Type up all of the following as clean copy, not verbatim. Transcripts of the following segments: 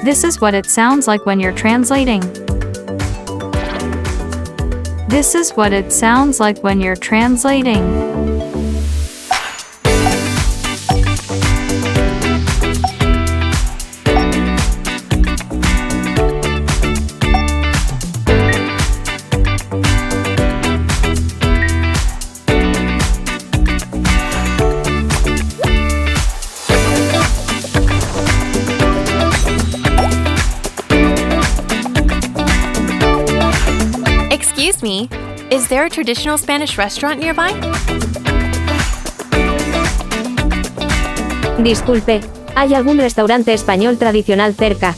This is what it sounds like when you're translating. This is what it sounds like when you're translating. Excuse me, is there a traditional Spanish restaurant nearby? Disculpe, ¿hay algún restaurante español tradicional cerca?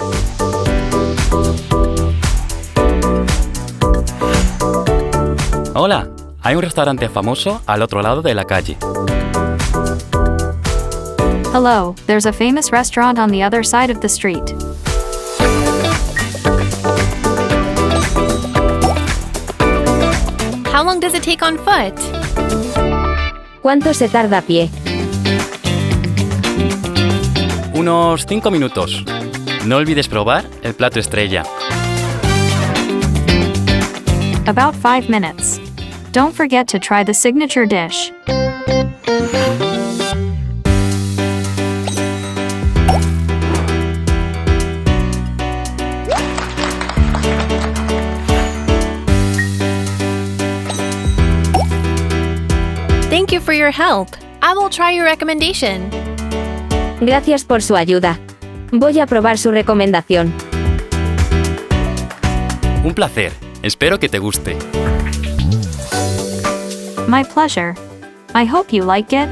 Hola, hay un restaurante famoso al otro lado de la calle. Hello, there's a famous restaurant on the other side of the street. How long does it take on foot? ¿Cuánto se tarda a pie? Unos 5 minutos. No olvides probar el plato estrella. About 5 minutes. Don't forget to try the signature dish. Thank you for your help. I will try your recommendation. Gracias por su ayuda. Voy a probar su recomendación. Un placer. Espero que te guste. My pleasure. I hope you like it.